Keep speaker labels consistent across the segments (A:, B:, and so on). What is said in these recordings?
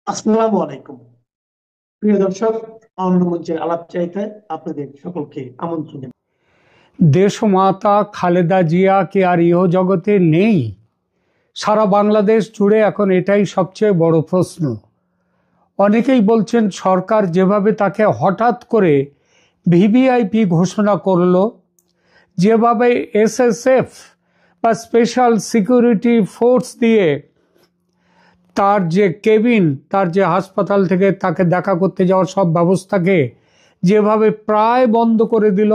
A: আসসালামু আলাইকুম। প্রিয় দর্শক, অন্য মঞ্চের আলাপ চাইতে আপনাদের সকলকে আমন্ত্রণ জানাই।
B: দেশমাতা খালেদা জিয়া কি আর ইহজগতে নেই? সারা বাংলাদেশ জুড়ে এখন এটাই সবচেয়ে বড় প্রশ্ন। অনেকেই বলছেন সরকার যেভাবে তাকে হঠাৎ করে ভিভিআইপি ঘোষণা করলো, যেভাবে এসএসএফ বা স্পেশাল সিকিউরিটি ফোর্স দিয়ে তার যে কেবিন, তার যে হাসপাতাল থেকে তাকে দেখা করতে যাওয়ার সব ব্যবস্থাকে যেভাবে প্রায় বন্ধ করে দিল,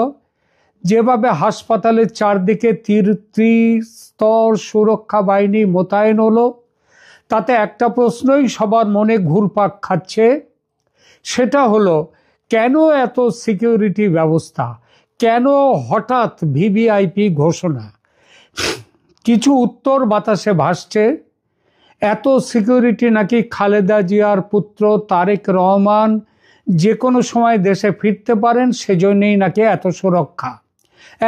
B: যেভাবে হাসপাতালের চারদিকে ত্রিস্তর সুরক্ষা বাহিনী মোতায়েন হলো, তাতে একটা প্রশ্নই সবার মনে ঘুরপাক খাচ্ছে। সেটা হলো, কেন এত সিকিউরিটি ব্যবস্থা? কেন হঠাৎ ভিভিআইপি ঘোষণা? কিছু উত্তর বাতাসে ভাসছে। এত সিকিউরিটি নাকি খালেদা জিয়ার পুত্র তারেক রহমান যে কোনো সময় দেশে ফিরতে পারেন, সেজন্যই নাকি এত সুরক্ষা।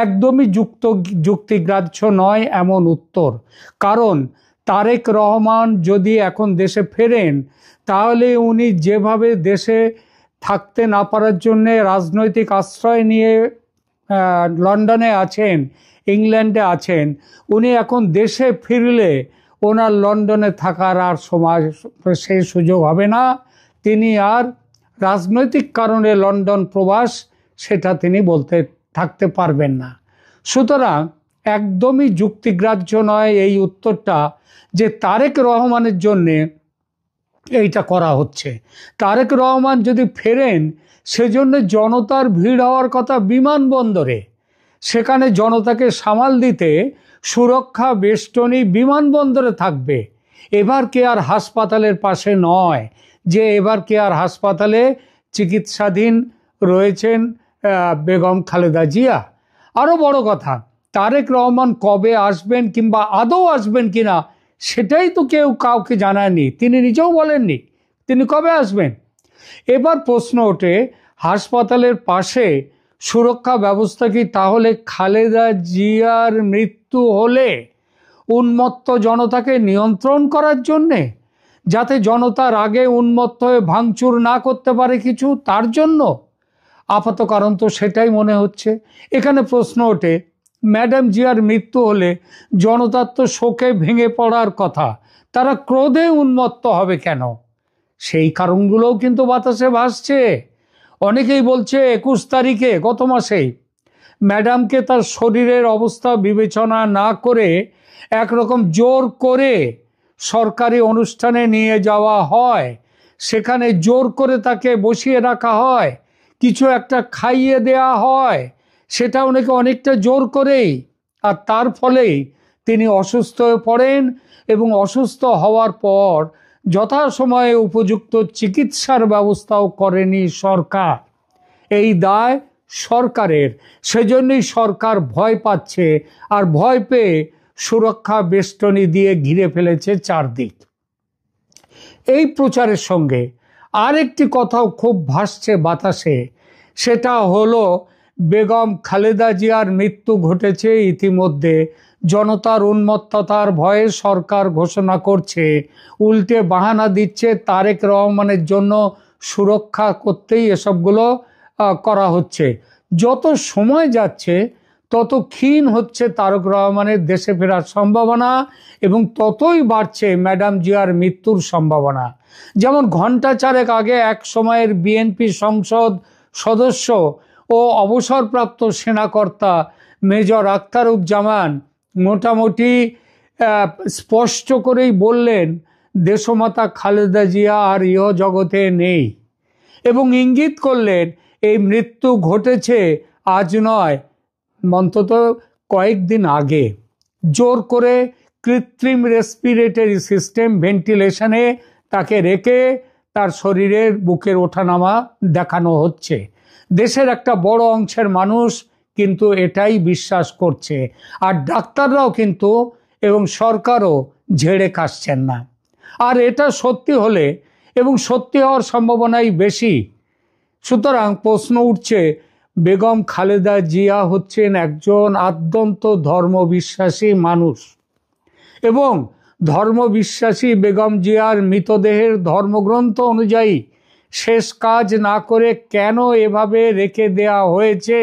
B: একদমই যুক্তিগ্রাহ্য নয় এমন উত্তর। কারণ তারেক রহমান যদি এখন দেশে ফেরেন, তাহলে উনি যেভাবে দেশে থাকতে না পারার জন্যে রাজনৈতিক আশ্রয় নিয়ে লন্ডনে আছেন, ইংল্যান্ডে আছেন, উনি এখন দেশে ফিরলে ওনার লন্ডনে থাকার আর সময় সেই সুযোগ হবে না। তিনি আর রাজনৈতিক কারণে লন্ডন প্রবাস সেটা তিনি বলতে থাকতে পারবেন না। সুতরাং একদমই যুক্তিগ্রাহ্য নয় এই উত্তরটা যে তারেক রহমানের জন্যে এইটা করা হচ্ছে। তারেক রহমান যদি ফেরেন, সেজন্য জনতার ভিড় হওয়ার কথা বিমানবন্দরে। সেখানে জনতাকে সামাল দিতে সুরক্ষা বেষ্টনী বিমানবন্দরে থাকবে। এবার কে আর হাসপাতালের পাশে নয়, যে এবার কে আর হাসপাতালে চিকিৎসাধীন রয়েছেন বেগম খালেদা জিয়া। আরও বড় কথা, তারেক রহমান কবে আসবেন কিংবা আদৌ আসবেন কিনা সেটাই তো কেউ কাউকে জানায়নি। তিনি নিজেও বলেননি তিনি কবে আসবেন। এবার প্রশ্ন ওঠে, হাসপাতালের পাশে সুরক্ষা ব্যবস্থা কি তাহলে খালেদা জিয়ার মৃত্যু হলে উন্মত্ত জনতাকে নিয়ন্ত্রণ করার জন্যে, যাতে জনতার আগে উন্মত্ত হয়ে ভাঙচুর না করতে পারে কিছু, তার জন্য? আপাত কারণ তো সেটাই মনে হচ্ছে। এখানে প্রশ্ন ওঠে, ম্যাডাম জিয়ার মৃত্যু হলে জনতার তো শোকে ভেঙে পড়ার কথা, তারা ক্রোধে উন্মত্ত হবে কেন? সেই কারণগুলোও কিন্তু বাতাসে ভাসছে। অনেকেই বলছে 21 তারিখে গত মাসেই ম্যাডামকে তার শরীরের অবস্থা বিবেচনা না করে একরকম জোর করে সরকারি অনুষ্ঠানে নিয়ে যাওয়া হয়, সেখানে জোর করে তাকে বসিয়ে রাখা হয়, কিছু একটা খাইয়ে দেয়া হয়, সেটাও নাকি অনেকটা জোর করেই। আর তার ফলেই তিনি অসুস্থ হয়ে পড়েন এবং অসুস্থ হওয়ার পর যথাসময়ে উপযুক্ত চিকিৎসার ব্যবস্থাও করেনি সরকার। এই দায় সরকারের। সেজন্যই সরকার ভয় পাচ্ছে, আর ভয় পেয়ে সুরক্ষা বেষ্টনী দিয়ে ঘিরে ফেলেছে চারদিক। এই প্রচারের সঙ্গে আরেকটি কথাও খুব ভাসছে বাতাসে। সেটা হলো, বেগম খালেদা জিয়ার মৃত্যু ঘটেছে ইতিমধ্যে, জনতার উন্মত্ততার ভয়ে সরকার ঘোষণা করছে, উল্টে বাহানা দিচ্ছে তারেক রহমানের জন্য সুরক্ষা করতেই এসবগুলো করা হচ্ছে। যত সময় যাচ্ছে তত ক্ষীণ হচ্ছে তারেক রহমানের দেশে ফেরার সম্ভাবনা এবং ততই বাড়ছে ম্যাডাম জিয়ার মৃত্যুর সম্ভাবনা। যেমন ঘণ্টা চারেক আগে এক সময়ের বিএনপি সংসদ সদস্য ও অবসরপ্রাপ্ত সেনাকর্তা মেজর আখতারুজ্জামান মোটামুটি স্পষ্ট করেই বললেন, দেশমাতা খালেদা জিয়া আর ইহজগতে নেই, এবং ইঙ্গিত করলেন এই মৃত্যু ঘটেছে আজ নয়, অন্তত কয়েকদিন আগে। জোর করে কৃত্রিম রেসপিরেটরি সিস্টেম ভেন্টিলেশনে তাকে রেখে তার শরীরের বুকের ওঠানামা দেখানো হচ্ছে। দেশের একটা বড় অংশের মানুষ কিন্তু এটাই বিশ্বাস করছে, আর ডাক্তাররাও কিন্তু এবং সরকারও ঝেড়ে কাশছেন না। আর এটা সত্যি হলে, এবং সত্যি হওয়ার সম্ভাবনাই বেশি, সুতরাং প্রশ্ন উঠছে, বেগম খালেদা জিয়া হচ্ছেন একজন আদ্যন্ত ধর্মবিশ্বাসী মানুষ, এবং ধর্মবিশ্বাসী বেগম জিয়ার মৃতদেহের ধর্মগ্রন্থ অনুযায়ী শেষ কাজ না করে কেন এভাবে রেখে দেয়া হয়েছে?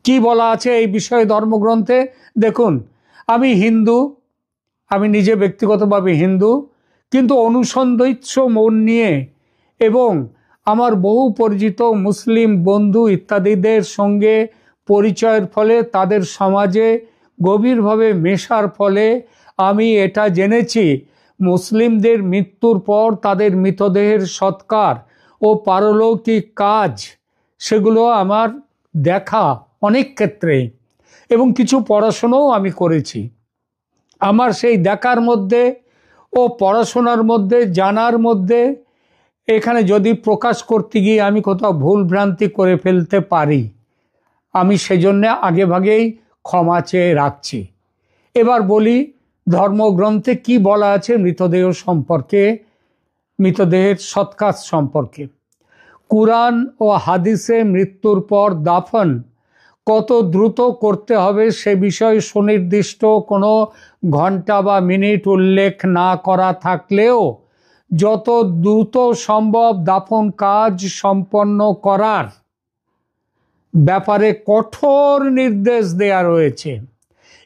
B: কি বলা আছে এই বিষয়ে ধর্মগ্রন্থে? দেখুন, আমি হিন্দু, আমি নিজে ব্যক্তিগতভাবে হিন্দু, কিন্তু অনুসন্ধিৎস মন নিয়ে এবং আমার বহু পরিচিত মুসলিম বন্ধু ইত্যাদিদের সঙ্গে পরিচয়ের ফলে, তাদের সমাজে গভীরভাবে মেশার ফলে আমি এটা জেনেছি, মুসলিমদের মৃত্যুর পর তাদের মৃতদেহের সৎকার ও পারলৌকিক কাজ, সেগুলো আমার দেখা অনেক ক্ষেত্রে, এবং কিছু পড়াশোনাও আমি করেছি। আমার সেই দেখার মধ্যে ও পড়াশোনার মধ্যে, জানার মধ্যে, এখানে যদি প্রকাশ করতে গিয়ে আমি কোথাও ভুল ভ্রান্তি করে ফেলতে পারি, আমি সেজন্য আগে ভাগেই ক্ষমা চেয়ে রাখছি। এবার বলি ধর্মগ্রন্থে কি বলা আছে মৃতদেহ সম্পর্কে, মৃতদেহের সৎকাজ সম্পর্কে। কুরআন ও হাদিসে মৃত্যুর পর দাফন কত দ্রুত করতে হবে সে বিষয়ে সুনির্দিষ্ট কোনো ঘন্টা বা মিনিট উল্লেখ না করা থাকলেও যত দ্রুত সম্ভব দাফন কাজ সম্পন্ন করার ব্যাপারে কঠোর নির্দেশ দেয়া রয়েছে।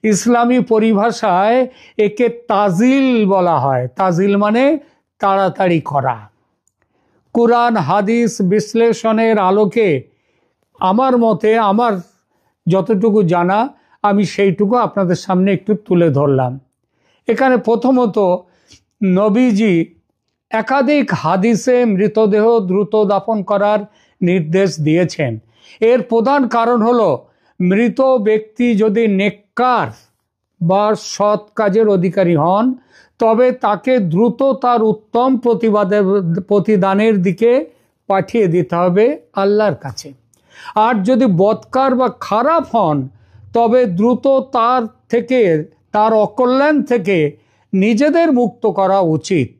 B: ইসলামী পরিভাষায় একে তাজিল বলা হয়। তাজিল মানে তাড়াতাড়ি করা। কুরআন হাদিস বিশ্লেষণের আলোকে আমার মতে, আমার যতটুকু জানা, আমি সেইটুকু আপনাদের সামনে একটু তুলে ধরলাম। এখানে প্রথমত নবীজি একাধিক হাদিসে মৃতদেহ দ্রুত দাফন করার নির্দেশ দিয়েছেন। এর প্রধান কারণ হলো, মৃত ব্যক্তি যদি নেককার বা সৎ কাজের অধিকারী হন, তবে তাকে দ্রুত তার উত্তম প্রতিদানের দিকে পাঠিয়ে দিতে হবে আল্লাহর কাছে। আর যদি বদকার বা খারাপ হন, তবে দ্রুত তার থেকে, তার অকল্যাণ থেকে নিজেদের মুক্ত করা উচিত।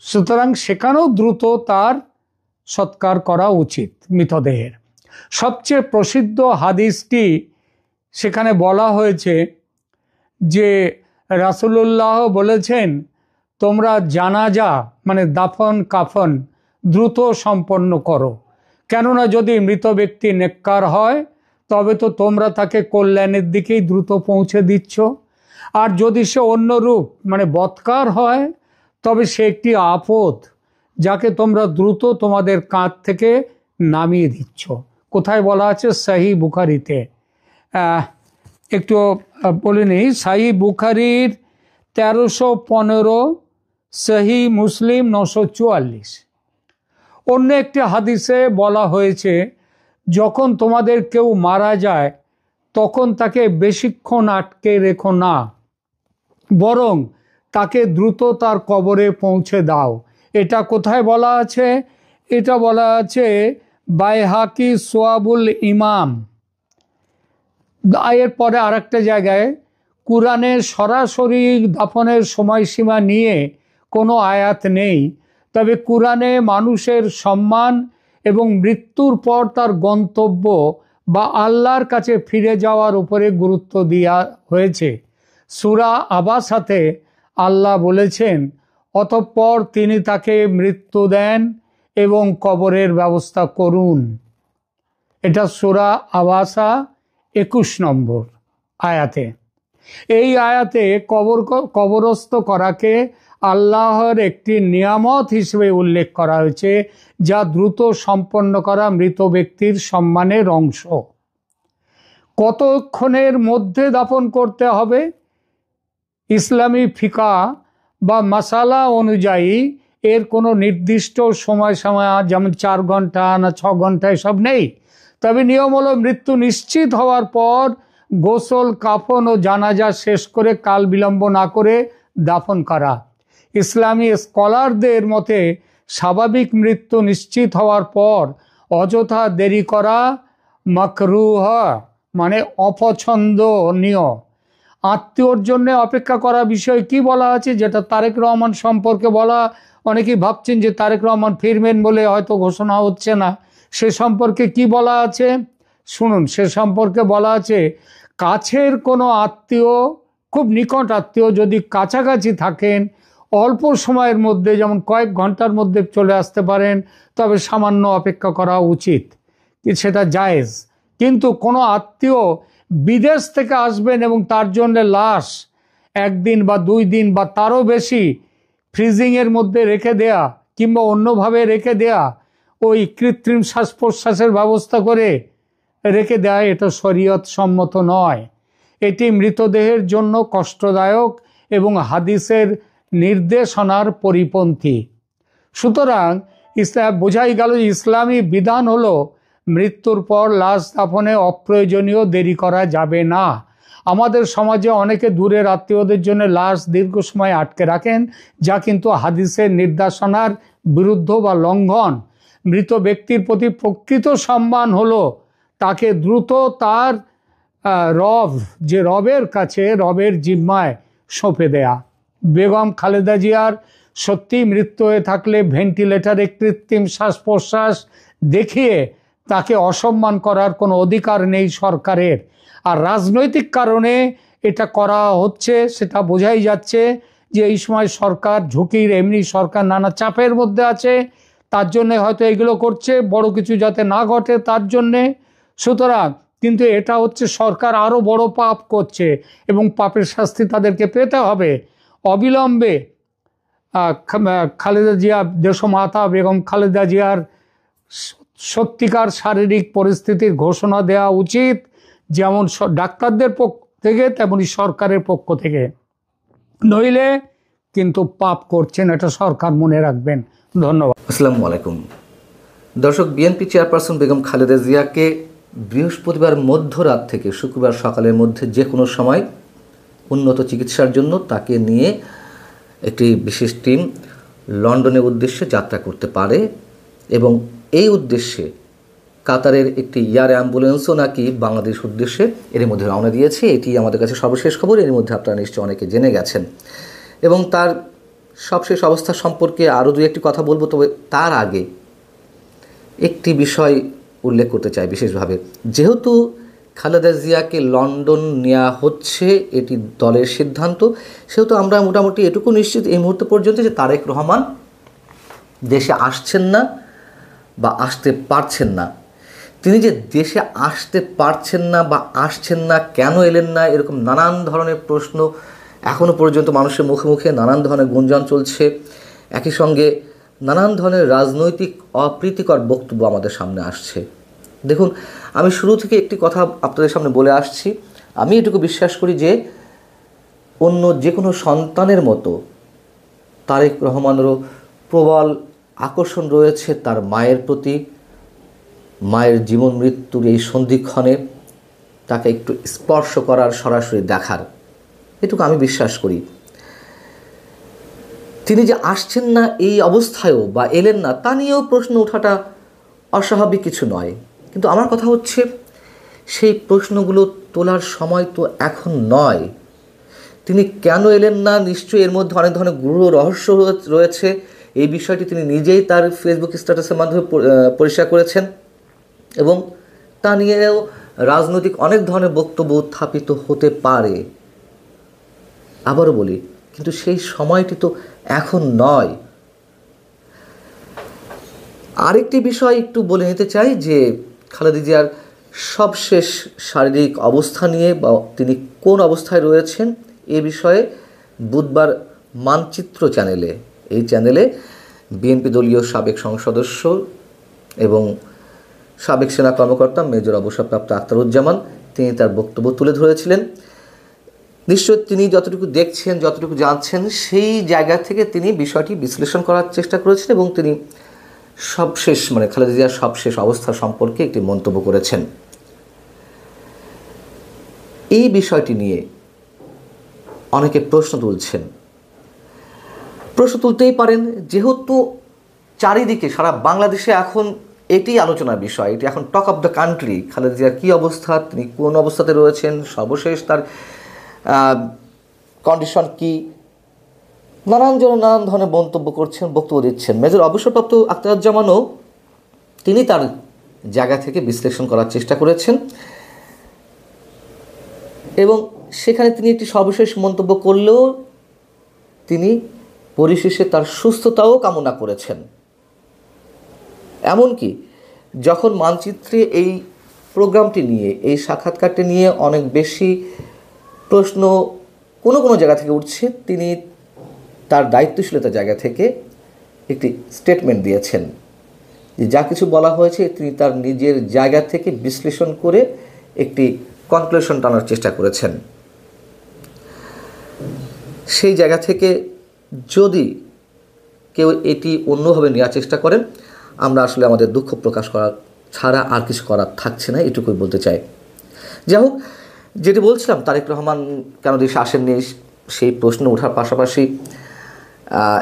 B: সুতরাং সেখানেও দ্রুত তার সৎকার করা উচিত মৃতদেহের। সবচেয়ে প্রসিদ্ধ হাদিসটি, সেখানে বলা হয়েছে যে রাসূলুল্লাহ বলেছেন, তোমরা জানাজা মানে দাফন কাফন দ্রুত সম্পন্ন করো, কেননা যদি মৃত ব্যক্তি নেককার হয় তবে তো তোমরা তাকে কল্যাণের দিকেই দ্রুত পৌঁছে দিচ্ছ, আর যদি সে অন্যরূপ মানে বদকার হয় তবে সে একটি আপদ, যাকে তোমরা দ্রুত তোমাদের কাঁধ থেকে নামিয়ে দিচ্ছ। কোথায় বলা আছে? সহিহ বুখারীতে। একটু বলে নিই, সহিহ বুখারীর 1315, সহিহ মুসলিম 944। অন্য একটি হাদিসে বলা হয়েছে, যখন তোমাদের কেউ মারা যায় তখন তাকে বেশিক্ষণ আটকে রেখো না, বরং তাকে দ্রুত তার কবরে পৌঁছে দাও। এটা কোথায় বলা আছে? এটা বলা আছে বাইহাকি সোয়াবুল ইমাম। এর পরে আরেকটা জায়গায়, কুরআনের সরাসরি দাফনের সময়সীমা নিয়ে কোনো আয়াত নেই, তবে কুরআনে মানুষের সম্মান এবং মৃত্যুর পর তার গন্তব্য বা আল্লাহর কাছে ফিরে যাওয়ার উপরে গুরুত্ব দেওয়া হয়েছে। সূরা আবাসাতে আল্লাহ বলেছেন, অতঃপর তিনি তাকে মৃত্যু দেন এবং কবরের ব্যবস্থা করুন। এটা সূরা আবাসা 21 নম্বর আয়াতে। এই আয়াতে কবরস্থ করাকে আল্লাহর একটি নিয়ামত হিসেবে উল্লেখ করা হয়েছে, যা দ্রুত সম্পন্ন করা মৃত ব্যক্তির সম্মানের অংশ। কতক্ষণের মধ্যে দাফন করতে হবে? ইসলামী ফিকা বা মাসালা অনুযায়ী এর কোনো নির্দিষ্ট সময় যেমন 4 ঘন্টা না 6 ঘন্টা এসব নেই। তবে নিয়ম হলো, মৃত্যু নিশ্চিত হওয়ার পর গোসল, কাফন ও জানাজা শেষ করে কাল বিলম্ব না করে দাফন করা। ইসলামী স্কলারদের মতে স্বাভাবিক মৃত্যু নিশ্চিত হওয়ার পর অযথা দেরি করা মাকরুহ মানে অপছন্দনীয়। আত্মীয়র জন্য অপেক্ষা করা বিষয় কি বলা আছে, যেটা তারেক রহমান সম্পর্কে বলা, অনেকেই ভাবছেন যে তারেক রহমান ফিরবেন বলে হয়তো ঘোষণা হচ্ছে না। সে সম্পর্কে কি বলা আছে শুনুন। সে সম্পর্কে বলা আছে, কাছের কোনো আত্মীয় খুব নিকট আত্মীয় যদি কাছাকাছি থাকেন, অল্প সময়ের মধ্যে, যেমন কয়েক ঘন্টার মধ্যে চলে আসতে পারেন, তবে সামান্য অপেক্ষা করা উচিত, সেটা জায়েজ। কিন্তু কোনো আত্মীয় বিদেশ থেকে আসবেন এবং তার জন্য লাশ 1 দিন বা 2 দিন বা তারও বেশি ফ্রিজিংয়ের মধ্যে রেখে দেয়া কিংবা অন্যভাবে রেখে দেয়া, ওই কৃত্রিম শ্বাস প্রশ্বাসের ব্যবস্থা করে রেখে দেয়া, এটা শরীয়ত সম্মত নয়। এটি মৃতদেহের জন্য কষ্টদায়ক এবং হাদিসের নির্দেশনার পরিপন্থী। সুতরাং বোঝাই গেল ইসলামী বিধান হলো মৃত্যুর পর লাশ দাফনে অপ্রয়োজনীয় দেরি করা যাবে না। আমাদের সমাজে অনেকে দূরের আত্মীয়দের জন্য লাশ দীর্ঘ সময় আটকে রাখেন, যা কিন্তু হাদিসের নির্দেশনার বিরুদ্ধ বা লঙ্ঘন। মৃত ব্যক্তির প্রতি প্রকৃত সম্মান হলো তাকে দ্রুত তার রবের কাছে, রবের জিম্মায় সঁপে দেয়া। বেগম খালেদা জিয়ার সত্যি মৃত্যু হয়ে থাকলে ভেন্টিলেটরে কৃত্রিম শ্বাস প্রশ্বাস দেখিয়ে তাকে অসম্মান করার কোনো অধিকার নেই সরকারের। আর রাজনৈতিক কারণে এটা করা হচ্ছে সেটা বোঝাই যাচ্ছে যে এই সময় সরকার ঝুঁকির, এমনি সরকার নানা চাপের মধ্যে আছে, তার জন্যে হয়তো এগুলো করছে, বড় কিছু যাতে না ঘটে তার জন্যে। সুতরাং কিন্তু এটা হচ্ছে সরকার আরও বড় পাপ করছে এবং পাপের শাস্তি তাদেরকে পেতে হবে। অবিলম্বে খালেদা জিয়া, দেশমাতা বেগম খালেদা জিয়ার সত্যিকার শারীরিক পরিস্থিতির ঘোষণা দেওয়া উচিত, যেমন ডাক্তারদের পক্ষ থেকে তেমনি সরকারের পক্ষ থেকে। নইলে কিন্তু পাপ করছেন, এটা সরকার মনে রাখবেন। ধন্যবাদ।
C: আসসালামু আলাইকুম দর্শক, বিএনপি চেয়ারপারসন বেগম খালেদা জিয়াকে বৃহস্পতিবার মধ্যরাত থেকে শুক্রবার সকালের মধ্যে যে কোনো সময় উন্নত চিকিৎসার জন্য তাকে নিয়ে একটি বিশেষ টিম লন্ডনের উদ্দেশ্যে যাত্রা করতে পারে এবং এই উদ্দেশ্যে কাতারের একটি এয়ার অ্যাম্বুলেন্সও নাকি বাংলাদেশ উদ্দেশ্যে এর মধ্যে রওনা দিয়েছে। এটি আমাদের কাছে সর্বশেষ খবর, এর মধ্যে আপনারা নিশ্চয়ই অনেকে জেনে গেছেন এবং তার সবশেষ অবস্থা সম্পর্কে আরও দু একটি কথা বলবো। তবে তার আগে একটি বিষয় উল্লেখ করতে চাই বিশেষভাবে। যেহেতু খালেদা জিয়াকে লন্ডন নেওয়া হচ্ছে, এটি দলের সিদ্ধান্ত, সেহেতু আমরা মোটামুটি এটুকু নিশ্চিত এই মুহূর্ত পর্যন্ত যে তারেক রহমান দেশে আসছেন না বা আসতে পারছেন না। তিনি যে দেশে আসতে পারছেন না বা আসছেন না, কেন এলেন না, এরকম নানান ধরনের প্রশ্ন এখনও পর্যন্ত মানুষের মুখে মুখে নানান ধরনের গুঞ্জন চলছে। একই সঙ্গে নানান ধরনের রাজনৈতিক অপ্রীতিকর বক্তব্য আমাদের সামনে আসছে। দেখুন, আমি শুরু থেকে একটি কথা আপনাদের সামনে বলে আসছি। আমি এটুকু বিশ্বাস করি যে অন্য যে কোনো সন্তানের মতো তারেক রহমানেরও প্রবল আকর্ষণ রয়েছে তার মায়ের প্রতি। মায়ের জীবন মৃত্যুর এই সন্ধিক্ষণে তাকে একটু স্পর্শ করার, সরাসরি দেখার, এটুকু আমি বিশ্বাস করি। তিনি যে আসছেন না এই অবস্থায়ও বা এলেন না তা নিয়েও প্রশ্ন ওঠাটা অস্বাভাবিক কিছু নয়। কিন্তু আমার কথা হচ্ছে সেই প্রশ্নগুলো তোলার সময় তো এখন নয়। তিনি কেন এলেন না, নিশ্চয়ই এর মধ্যে অনেক ধরনের গূঢ় রহস্য রয়েছে। এই বিষয়টি তিনি নিজেই তার ফেসবুক স্ট্যাটাসের মাধ্যমে পরিষ্কার করেছেন এবং তা নিয়েও রাজনৈতিক অনেক ধরনের বক্তব্য উত্থাপিত হতে পারে। আবারও বলি, কিন্তু সেই সময়টি তো এখন নয়। আরেকটি বিষয় একটু বলে নিতে চাই যে খালেদা জিয়ার সবশেষ শারীরিক অবস্থা নিয়ে বা তিনি কোন অবস্থায় রয়েছেন এ বিষয়ে বুধবার মানচিত্র চ্যানেলে, এই চ্যানেলে বিএনপি দলীয় সাবেক সংসদ সদস্য এবং সাবেক সেনা কর্মকর্তা মেজর অবসরপ্রাপ্ত আখতারুজ্জামান তিনি তার বক্তব্য তুলে ধরেছিলেন। নিশ্চয় তিনি যতটুকু দেখছেন, যতটুকু জানছেন, সেই জায়গা থেকে তিনি বিষয়টি বিশ্লেষণ করার চেষ্টা করেছেন এবং তিনি সবশেষ খালেদা জিয়ার সবশেষ অবস্থা সম্পর্কে একটি মন্তব্য করেছেন। এই বিষয়টি নিয়ে অনেকে প্রশ্ন তুলছেন। প্রশ্ন তুলতেই পারেন, যেহেতু চারিদিকে সারা বাংলাদেশে এখন এটি আলোচনার বিষয়, এটি এখন talk of the country. Khaleda জিয়ার কী অবস্থা, তিনি কোন অবস্থাতে রয়েছেন, সর্বশেষ তার কন্ডিশন কি, নানান ধরনের মন্তব্য করছেন, বক্তব্য দিচ্ছেন। মেজর অবসরপ্রাপ্ত আখতারুজ্জামানও তিনি তার জায়গা থেকে বিশ্লেষণ করার চেষ্টা করেছেন এবং সেখানে তিনি একটি সর্বশেষ মন্তব্য করলেও তিনি পরিশেষে তার সুস্থতাও কামনা করেছেন। এমনকি যখন মানচিত্রে এই প্রোগ্রামটি নিয়ে, এই সাক্ষাৎকারটি নিয়ে অনেক বেশি প্রশ্ন কোনো কোনো জায়গা থেকে উঠছে, তিনি তার দায়িত্বশীলতার জায়গা থেকে একটি স্টেটমেন্ট দিয়েছেন যে যা কিছু বলা হয়েছে তিনি তার নিজের জায়গা থেকে বিশ্লেষণ করে একটি কনক্লুশন টানার চেষ্টা করেছেন। সেই জায়গা থেকে যদি কেউ এটি অন্যভাবে নেওয়ার চেষ্টা করেন, আমরা আসলে আমাদের দুঃখ প্রকাশ করা ছাড়া আর কিছু করার থাকছে না, এটুকুই বলতে চাই। যাই হোক, যেটি বলছিলাম, তারেক রহমান কেন দেশে আসেননি সেই প্রশ্ন ওঠার পাশাপাশি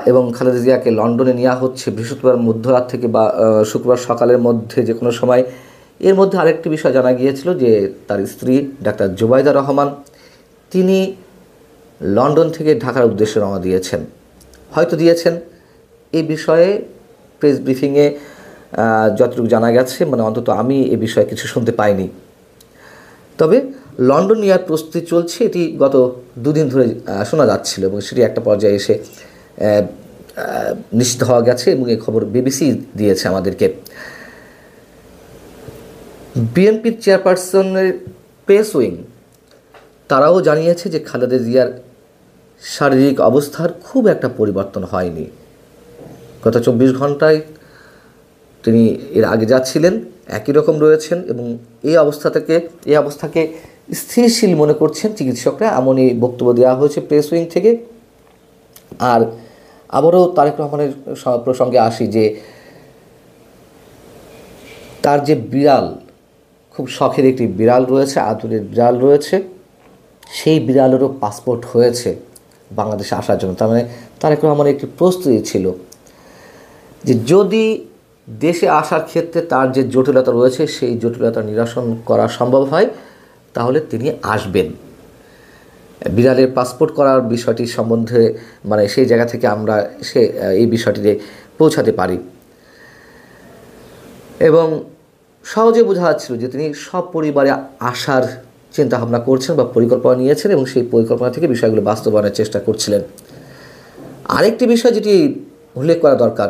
C: এবং খালেদা জিয়াকে লন্ডনে নেওয়া হচ্ছে বৃহস্পতিবার মধ্যরাত থেকে বা শুক্রবার সকালের মধ্যে যে কোনো সময়। এর মধ্যে আরেকটি বিষয় জানা গিয়েছিল যে তার স্ত্রী ডাক্তার জুবাইদা রহমান তিনি লন্ডন থেকে ঢাকার উদ্দেশ্যে রওনা দিয়েছেন, হয়তো দিয়েছেন। এই বিষয়ে প্রেস ব্রিফিংয়ে যতটুকু জানা গেছে, মানে অন্তত আমি এ বিষয়ে কিছু শুনতে পাইনি। তবে লন্ডন নেওয়ার প্রস্তুতি চলছে, এটি গত দুদিন ধরে শোনা যাচ্ছিল এবং সেটি একটা পর্যায়ে এসে নিশ্চিত হওয়া গেছে এবং এই খবর বিবিসি দিয়েছে আমাদেরকে। বিএনপির চেয়ারপারসনের প্রেস উইং তারাও জানিয়েছে যে খালেদা জিয়ার শারীরিক অবস্থার খুব একটা পরিবর্তন হয়নি। গত 24 ঘন্টায় তিনি এর আগে যাচ্ছিলেন একই রকম রয়েছেন এবং এই অবস্থাকে স্থিরশীল মনে করছেন চিকিৎসকরা, এমনই বক্তব্য দেওয়া হয়েছে প্রেস উইং থেকে। আর আবারও তারেক রহমানের প্রসঙ্গে আসি যে তার যে বিড়াল, খুব শখের একটি বিড়াল রয়েছে, আদরের বিড়াল রয়েছে, সেই বিড়ালেরও পাসপোর্ট হয়েছে বাংলাদেশে আসার জন্য। তার মানে তারেক রহমানের একটি প্রস্তুতি ছিল যে যদি দেশে আসার ক্ষেত্রে তার যে জটিলতা রয়েছে সেই জটিলতা নিরসন করা সম্ভব হয় তাহলে তিনি আসবেন। বিড়ালের পাসপোর্ট করার বিষয়টি সম্বন্ধে মানে সেই জায়গা থেকে আমরা এই বিষয়টিতে পৌঁছাতে পারি এবং সহজে বোঝা যাচ্ছিল যে তিনি সপরিবারে আসার চিন্তাভাবনা করছেন বা পরিকল্পনা নিয়েছেন এবং সেই পরিকল্পনা থেকে বিষয়গুলো বাস্তবায়নের চেষ্টা করছিলেন। আরেকটি বিষয় যেটি উল্লেখ করা দরকার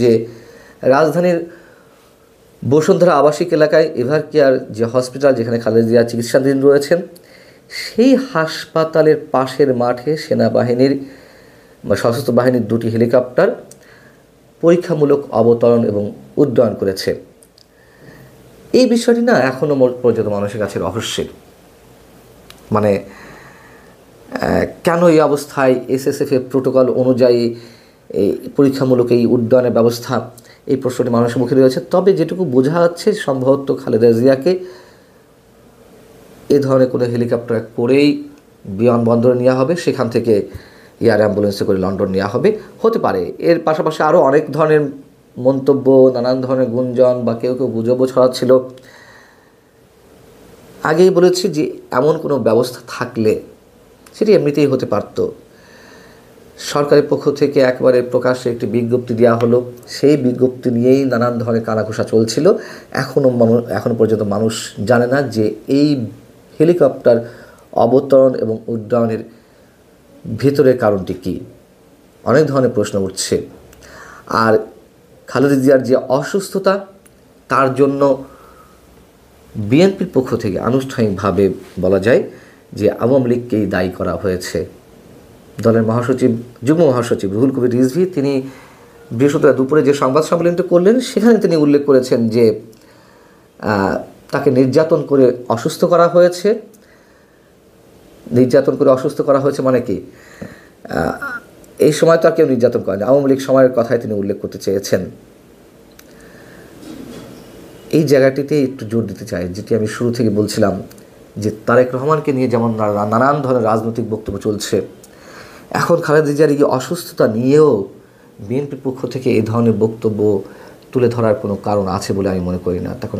C: যে রাজধানীর বসুন্ধরা আবাসিক এলাকায় এভার কেয়ার যে হসপিটাল, যেখানে খালেদা জিয়া চিকিৎসাধীন রয়েছেন, সেই হাসপাতালের পাশের মাঠে সেনাবাহিনীর বা সশস্ত্র বাহিনীর 2টি হেলিকপ্টার পরীক্ষামূলক অবতরণ এবং উড্ডয়ন করেছে। এই বিষয়টি না এখনও পর্যন্ত মানুষের কাছে রহস্যের। মানে কেন এই অবস্থায় SSF এর প্রোটোকল অনুযায়ী এই পরীক্ষামূলক এই উড্ডয়নের ব্যবস্থা, এই প্রশ্নটি মানুষের মুখে রয়েছে। তবে যেটুকু বোঝা যাচ্ছে সম্ভবত খালেদা জিয়াকে এ ধরনের কোনো হেলিকপ্টার করেই বিমানবন্দরে নেওয়া হবে, সেখান থেকে এয়ার অ্যাম্বুলেন্সে করে লন্ডন নেওয়া হবে, হতে পারে। এর পাশাপাশি আরও অনেক ধরনের মন্তব্য, নানান ধরনের গুঞ্জন বা কেউ কেউ গুজবও ছড়াচ্ছিল। আগেই বলেছি যে এমন কোনো ব্যবস্থা থাকলে সেটি এমনিতেই হতে পারত। সরকারের পক্ষ থেকে একবারে প্রকাশ্যে একটি বিজ্ঞপ্তি দেওয়া হলো, সেই বিজ্ঞপ্তি নিয়েই নানান ধরনের কানাঘুষা চলছিল। এখনও পর্যন্ত মানুষ জানে না যে এই হেলিকপ্টার অবতরণ এবং উড্ডয়নের ভেতরের কারণটি কী। অনেক ধরনের প্রশ্ন উঠছে। আর খালেদা জিয়ার যে অসুস্থতা, তার জন্য বিএনপির পক্ষ থেকে আনুষ্ঠানিকভাবে বলা যায় যে আওয়ামী লীগকেই দায়ী করা হয়েছে। দলের যুগ্ম মহাসচিব রুহুল কবির রিজভী তিনি বৃহস্পতিবার দুপুরে যে সংবাদ সম্মেলনটি করলেন সেখানে তিনি উল্লেখ করেছেন যে তাকে নির্যাতন করে অসুস্থ করা হয়েছে। মানে কি, এই সময় তো আর কেউ নির্যাতন করেনি, আওয়ামী লীগ সময়ের কথাই তিনি উল্লেখ করতে চেয়েছেন। এই জায়গাটিতে একটু জোর দিতে চাই, যেটি আমি শুরু থেকে বলছিলাম যে তারেক রহমানকে নিয়ে যেমন নানান ধরনের রাজনৈতিক বক্তব্য চলছে, এখন খালেদা জিয়ার এই অসুস্থতা নিয়েও বিএনপির পক্ষ থেকে এই ধরনের বক্তব্য তুলে ধরার কোনো কারণ আছে বলে আমি মনে করি না। তখন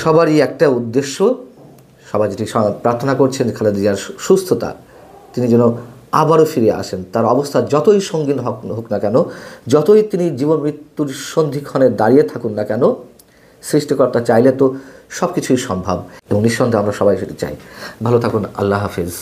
C: সবারই একটা উদ্দেশ্য, সবাই যেটি প্রার্থনা করছেন খালেদা জিয়ার সুস্থতা, তিনি যেন আবারও ফিরে আসেন। তার অবস্থা যতই সঙ্গীন হোক না কেন, যতই তিনি জীবন মৃত্যুর সন্ধিক্ষণে দাঁড়িয়ে থাকুন না কেন, সৃষ্টিকর্তা চাইলে তো সব কিছুই সম্ভব এবং নিঃসন্দেহে আমরা সবাই সেটা চাই। ভালো থাকুন, আল্লাহ হাফিজ।